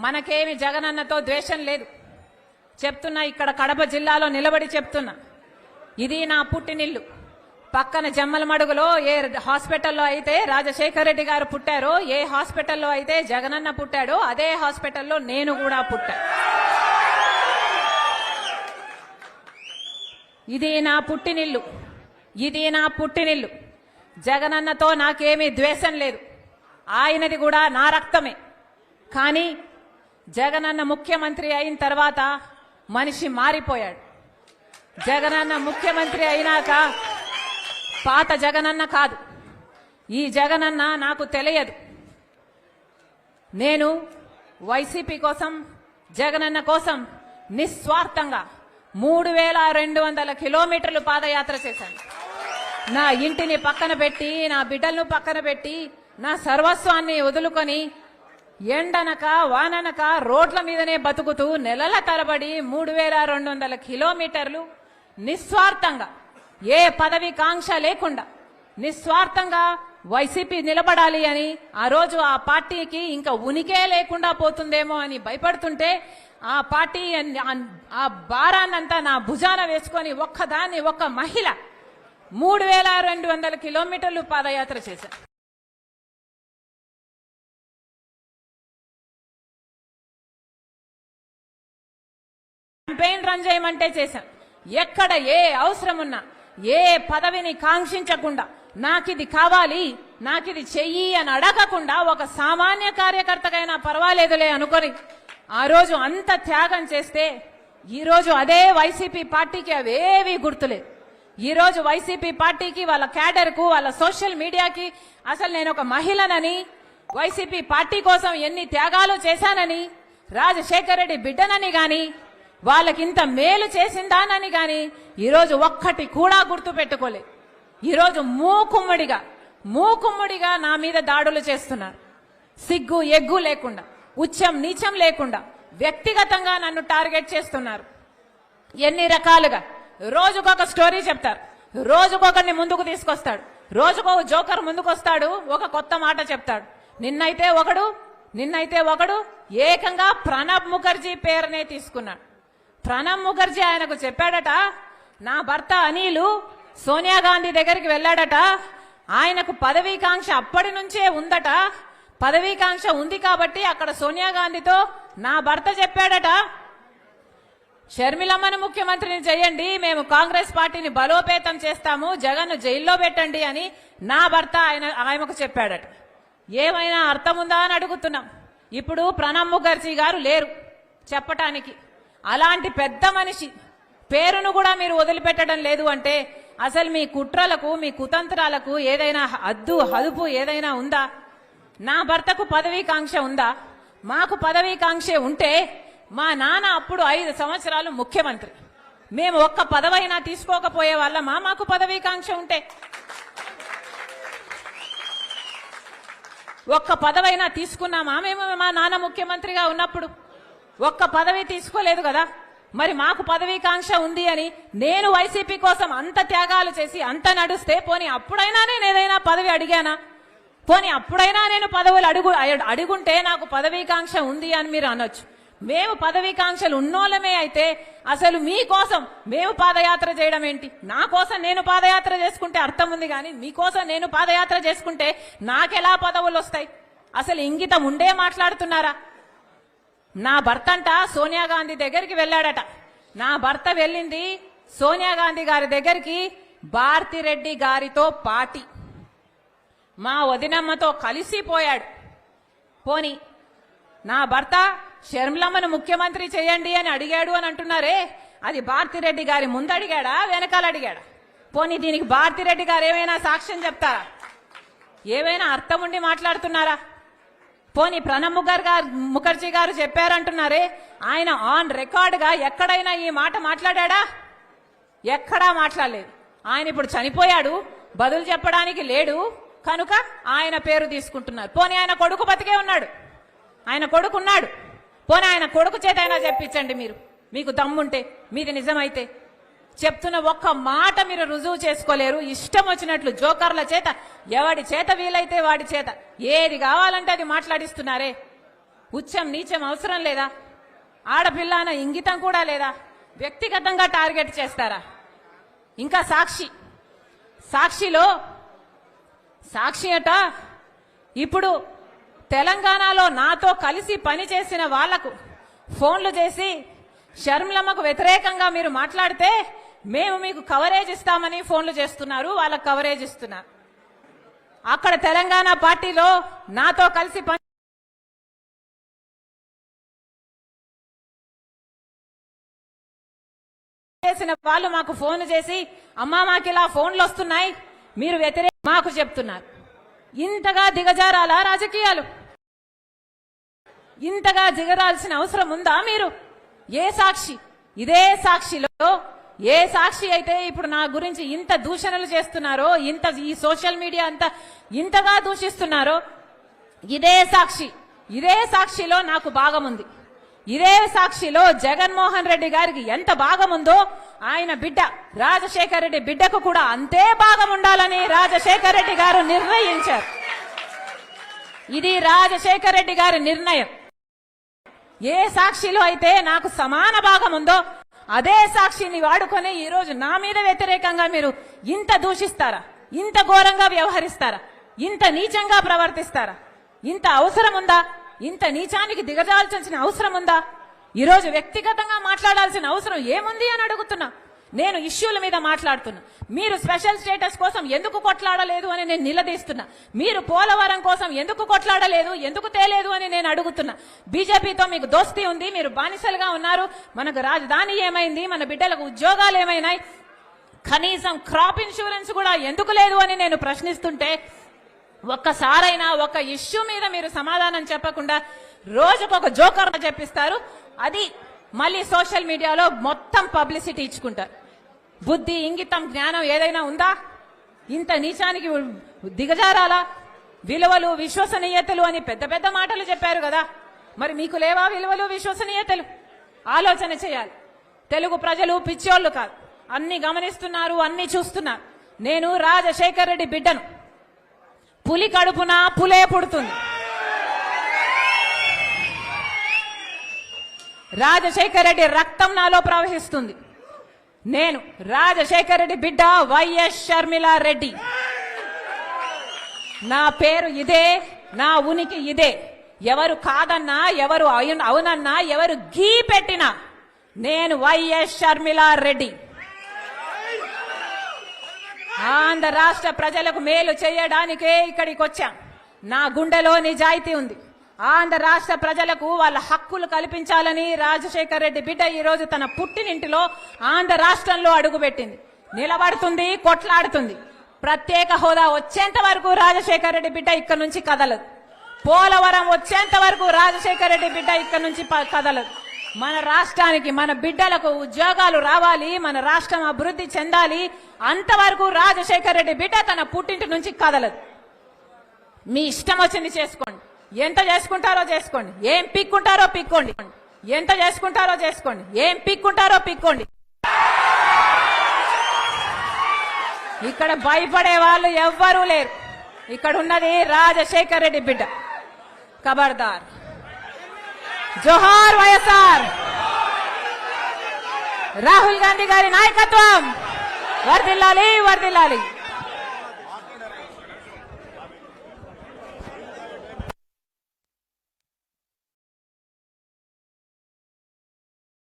మనకేమి జగనన్నతో ద్వేషం లేదు. చెప్తున్నా, ఇక్కడ కడప జిల్లాలో నిలబడి చెప్తున్నా, ఇది నా పుట్టినిల్లు. పక్కన జమ్మలమడుగులో ఏ హాస్పిటల్లో అయితే రాజశేఖర రెడ్డి గారు పుట్టారో, ఏ హాస్పిటల్లో అయితే జగనన్న పుట్టాడో, అదే హాస్పిటల్లో నేను కూడా పుట్టా. ఇది నా పుట్టినిల్లు, ఇది నా పుట్టినిల్లు. జగనన్నతో నాకేమీ ద్వేషం లేదు. ఆయనది కూడా నా రక్తమే. కానీ జగనన్న ముఖ్యమంత్రి అయిన తర్వాత మనిషి మారిపోయాడు. జగనన్న ముఖ్యమంత్రి అయినాక పాత జగనన్న కాదు, ఈ జగనన్న నాకు తెలియదు. నేను వైసీపీ కోసం, జగనన్న కోసం నిస్వార్థంగా 3200 కిలోమీటర్లు పాదయాత్ర చేశాను. నా ఇంటిని పక్కన పెట్టి, నా బిడ్డలను పక్కన పెట్టి, నా సర్వస్వాన్ని వదులుకొని ఎండనక వాననక రోడ్ల మీదనే బతుకుతూ నెలల తరబడి 3200 కిలోమీటర్లు నిస్వార్థంగా, ఏ పదవి కాంక్ష లేకుండా నిస్వార్థంగా వైసీపీ నిలబడాలి అని, ఆ రోజు ఆ పార్టీకి ఇంకా ఉనికే లేకుండా పోతుందేమో అని భయపడుతుంటే, ఆ పార్టీ ఆ భారాన్నంతా నా భుజాన వేసుకొని ఒక్కదాన్ని, ఒక్క మహిళ 3200 కిలోమీటర్లు పాదయాత్ర చేశారు. క్యాంపెయిన్ రన్ చేయమంటే చేశాం. ఎక్కడ ఏ అవసరం ఉన్నా, ఏ పదవిని కాంక్షించకుండా, నాకిది కావాలి, నాకిది చెయ్యి అని అడగకుండా, ఒక సామాన్య కార్యకర్తకైనా పర్వాలేదులే అనుకొని ఆ రోజు అంత త్యాగం చేస్తే, ఈరోజు అదే వైసీపీ పార్టీకి అవేవి గుర్తులేదు. ఈరోజు వైసీపీ పార్టీకి, వాళ్ళ క్యాడర్కు, వాళ్ళ సోషల్ మీడియాకి అసలు నేను ఒక మహిళనని, వైసీపీ పార్టీ కోసం ఎన్ని త్యాగాలు చేశానని, రాజశేఖర రెడ్డి బిడ్డనని గాని, వాళ్ళకింత మేలు చేసిందానని గాని ఈరోజు ఒక్కటి కూడా గుర్తు పెట్టుకోలే. ఈరోజు మూకుమ్మడిగా నా మీద దాడులు చేస్తున్నారు. సిగ్గు ఎగ్గు లేకుండా, ఉచ్చం నీచం లేకుండా వ్యక్తిగతంగా నన్ను టార్గెట్ చేస్తున్నారు. ఎన్ని రకాలుగా రోజుకొక స్టోరీ చెప్తారు, రోజుకొకరిని ముందుకు తీసుకొస్తాడు, రోజుకొక జోకర్ ముందుకు వస్తాడు, ఒక కొత్త మాట చెప్తాడు. నిన్నైతే ఒకడు ఏకంగా ప్రణబ్ ముఖర్జీ పేరునే తీసుకున్నాడు. ప్రణబ్ ముఖర్జీ ఆయనకు చెప్పాడట, నా భర్త అనిలు సోనియా గాంధీ దగ్గరికి వెళ్ళాడట, ఆయనకు పదవీకాంక్ష అప్పటి నుంచే ఉందట, పదవీకాంక్ష ఉంది కాబట్టి అక్కడ సోనియా గాంధీతో నా భర్త చెప్పాడట, షర్మిలమ్మను ముఖ్యమంత్రిని చేయండి, మేము కాంగ్రెస్ పార్టీని బలోపేతం చేస్తాము, జగన్ జైల్లో పెట్టండి అని నా భర్త ఆయనకు చెప్పాడట. ఏమైనా అర్థం ఉందా అని అడుగుతున్నాం. ఇప్పుడు ప్రణబ్ ముఖర్జీ గారు లేరు చెప్పటానికి. అలాంటి పెద్ద మనిషి పేరును కూడా మీరు వదిలిపెట్టడం లేదు అంటే అసలు మీ కుట్రలకు, మీ కుతంత్రాలకు ఏదైనా హదుపు ఏదైనా ఉందా? నా భర్తకు పదవీకాంక్ష ఉందా? మాకు పదవీకాంక్ష ఉంటే మా నాన్న అప్పుడు 5 సంవత్సరాలు ముఖ్యమంత్రి, మేము ఒక్క పదవైనా తీసుకోకపోయే వాళ్ళమా? మాకు పదవీకాంక్ష ఉంటే ఒక్క పదవైనా తీసుకున్నామా మేము? మా నాన్న ముఖ్యమంత్రిగా ఉన్నప్పుడు ఒక్క పదవి తీసుకోలేదు కదా. మరి మాకు పదవీకాంక్ష ఉంది అని నేను వైసీపీ కోసం అంత త్యాగాలు చేసి అంత నడుస్తే, పోనీ అప్పుడైనా నేను ఏదైనా పదవి అడిగానా? పోనీ అప్పుడైనా నేను పదవులు అడుగుంటే నాకు పదవీకాంక్ష ఉంది అని మీరు అనొచ్చు. మేము పదవీకాంక్షలు ఉన్నోళ్ళమే అయితే అసలు మీకోసం మేము పాదయాత్ర చేయడం ఏంటి? నా కోసం నేను పాదయాత్ర చేసుకుంటే అర్థం ఉంది, కానీ మీకోసం నేను పాదయాత్ర చేసుకుంటే నాకెలా పదవులు వస్తాయి? అసలు ఇంగితం ఉండే మాట్లాడుతున్నారా? నా భర్త అంట సోనియా గాంధీ దగ్గరికి వెళ్ళాడట. నా భర్త వెళ్ళింది సోనియా గాంధీ గారి దగ్గరికి భారతిరెడ్డి గారితో పార్టీ, మా వదినమ్మతో కలిసిపోయాడు. పోని నా భర్త షర్మిలమ్మను ముఖ్యమంత్రి చేయండి అని అడిగాడు అని అంటున్నారే, అది భారతిరెడ్డి గారి ముందు అడిగాడా, వెనకాల అడిగాడా? పోనీ దీనికి భారతిరెడ్డి గారు ఏమైనా సాక్ష్యం చెప్తారా? ఏమైనా అర్థం ఉండి మాట్లాడుతున్నారా? పోనీ ప్రణబ్ ముఖర్జీ గారు చెప్పారంటున్నారే, ఆయన ఆన్ రికార్డుగా ఎక్కడైనా ఈ మాట మాట్లాడా? ఎక్కడా మాట్లాడలేదు. ఆయన ఇప్పుడు చనిపోయాడు, బదులు చెప్పడానికి లేడు కనుక ఆయన పేరు తీసుకుంటున్నారు. పోనీ ఆయన కొడుకు బతికే ఉన్నాడు, ఆయన కొడుకున్నాడు, పోనీ ఆయన కొడుకు చేత అయినా చెప్పించండి మీరు, మీకు దమ్ముంటే, మీది నిజమైతే. చెప్తున్న ఒక్క మాట మీరు రుజువు చేసుకోలేరు. ఇష్టం వచ్చినట్లు జోకర్ల చేత, ఎవడి చేత వీలైతే వాడి చేత ఏది కావాలంటే అది మాట్లాడిస్తున్నారే. ఉచ్చం నీచం అవసరం లేదా? ఆడపిల్ల అన్న ఇంగితం కూడా లేదా? వ్యక్తిగతంగా టార్గెట్ చేస్తారా? ఇంకా సాక్షి అట ఇప్పుడు తెలంగాణలో నాతో కలిసి పనిచేసిన వాళ్లకు ఫోన్లు చేసి షర్మిలమ్మకు వ్యతిరేకంగా మీరు మాట్లాడితే మేము మీకు కవరేజ్ ఇస్తామని ఫోన్లు చేస్తున్నారు, వాళ్ళకు కవరేజ్ ఇస్తున్నారు. అక్కడ తెలంగాణ పార్టీలో నాతో కలిసి చేసిన వాళ్ళు మాకు ఫోన్ చేసి అమ్మా మాకు ఇలా ఫోన్లు వస్తున్నాయి, మీరు మాకు చెప్తున్నారు. ఇంతగా దిగజారాలా రాజకీయాలు? ఇంతగా దిగరాల్సిన అవసరం ఉందా మీరు? ఇదే సాక్షిలో ఏ సాక్షి అయితే ఇప్పుడు నా గురించి ఇంత దూషణలు చేస్తున్నారో, ఈ సోషల్ మీడియా అంతా ఇంతగా దూషిస్తున్నారో, ఇదే సాక్షిలో నాకు భాగముంది. ఇదే సాక్షిలో జగన్మోహన్ రెడ్డి గారికి ఎంత భాగముందో ఆయన బిడ్డ రాజశేఖర రెడ్డి బిడ్డకు కూడా అంతే భాగం ఉండాలని రాజశేఖర రెడ్డి గారు నిర్ణయించారు. ఇది రాజశేఖర రెడ్డి గారి నిర్ణయం. ఏ సాక్షిలో అయితే నాకు సమాన భాగం ఉందో అదే సాక్షిని వాడుకొని ఈ రోజు నా మీద వ్యతిరేకంగా మీరు ఇంత దూషిస్తారా? ఇంత ఘోరంగా వ్యవహరిస్తారా? ఇంత నీచంగా ప్రవర్తిస్తారా? ఇంత అవసరం ఉందా? ఇంత నీచానికి దిగజాల్చాల్సిన అవసరం ఉందా? ఈరోజు వ్యక్తిగతంగా మాట్లాడాల్సిన అవసరం ఏముంది అని అడుగుతున్నా. నేను ఇష్యూల మీద మాట్లాడుతున్నా. మీరు స్పెషల్ స్టేటస్ కోసం ఎందుకు కొట్లాడలేదు అని నేను నిలదీస్తున్నా. మీరు పోలవరం కోసం ఎందుకు కొట్లాడలేదు, ఎందుకు తేలేదు అని నేను అడుగుతున్నా. బీజేపీతో మీకు దోస్తీ ఉంది, మీరు బానిసలుగా ఉన్నారు. మనకు రాజధాని ఏమైంది, మన బిడ్డలకు ఉద్యోగాలు ఏమైనాయి, కనీసం క్రాప్ ఇన్సూరెన్స్ కూడా ఎందుకు లేదు అని నేను ప్రశ్నిస్తుంటే ఒక్కసారైనా ఒక ఇష్యూ మీద మీరు సమాధానం చెప్పకుండా రోజుకొక జోకర్ చెప్పిస్తారు. అది మళ్ళీ సోషల్ మీడియాలో మొత్తం పబ్లిసిటీ ఇచ్చుకుంటారు. బుద్ధి, ఇంగితం, జ్ఞానం ఏదైనా ఉందా? ఇంత నీచానికి దిగజారాలా? విలువలు, విశ్వసనీయతలు అని పెద్ద పెద్ద మాటలు చెప్పారు కదా, మరి మీకు లేవా విలువలు, విశ్వసనీయతలు? ఆలోచన చేయాలి. తెలుగు ప్రజలు పిచ్చోళ్లు కాదు, అన్ని గమనిస్తున్నారు, అన్ని చూస్తున్నారు. నేను రాజశేఖర రెడ్డి బిడ్డను. పులి కడుపున పులే పుడుతుంది. రాజశేఖర రెడ్డి రక్తం నాలో ప్రవహిస్తుంది. నేను రాజశేఖర రెడ్డి బిడ్డ వైఎస్ షర్మిలా రెడ్డి. నా పేరు ఇదే, నా ఉనికి ఇదే. ఎవరు కాదన్నా, ఎవరు అవునన్నా, ఎవరు గీ పెట్టినా నేను వైఎస్ షర్మిలా రెడ్డి. ఆంధ్ర రాష్ట్ర ప్రజలకు మేలు చేయడానికే ఇక్కడికి వచ్చాం. నా గుండెలో నిజాయితీ ఉంది. ఆంధ్ర రాష్ట్ర ప్రజలకు వాళ్ళ హక్కులు కల్పించాలని రాజశేఖర రెడ్డి బిడ్డ ఈ రోజు తన పుట్టినింటిలో ఆంధ్ర రాష్ట్రంలో అడుగుపెట్టింది. నిలబడుతుంది, కొట్లాడుతుంది. ప్రత్యేక హోదా వచ్చేంత వరకు రాజశేఖర రెడ్డి బిడ్డ ఇక్కడ నుంచి కదలదు. పోలవరం వచ్చేంత వరకు రాజశేఖర రెడ్డి బిడ్డ ఇక్కడ నుంచి కదలదు. మన రాష్ట్రానికి, మన బిడ్డలకు ఉద్యోగాలు రావాలి, మన రాష్ట్రం అభివృద్ధి చెందాలి. అంతవరకు రాజశేఖర రెడ్డి బిడ్డ తన పుట్టింటి నుంచి కదలదు. మీ ఇష్టం వచ్చింది చేసుకోండి. ఎంత చేసుకుంటారో చేసుకోండి, ఏం పిక్కుంటారో పిక్కోండి. ఎంత చేసుకుంటారో చేసుకోండి, ఏం పిక్కుంటారో పిక్కోండి. ఇక్కడ భయపడే వాళ్ళు ఎవ్వరూ లేరు. ఇక్కడ ఉన్నది రాజశేఖర రెడ్డి బిడ్డ. ఖబర్దార్. జోహార్ వైఎస్ఆర్. రాహుల్ గాంధీ గారి నాయకత్వం వర్ధిల్లాలి, వర్ధిల్లాలి.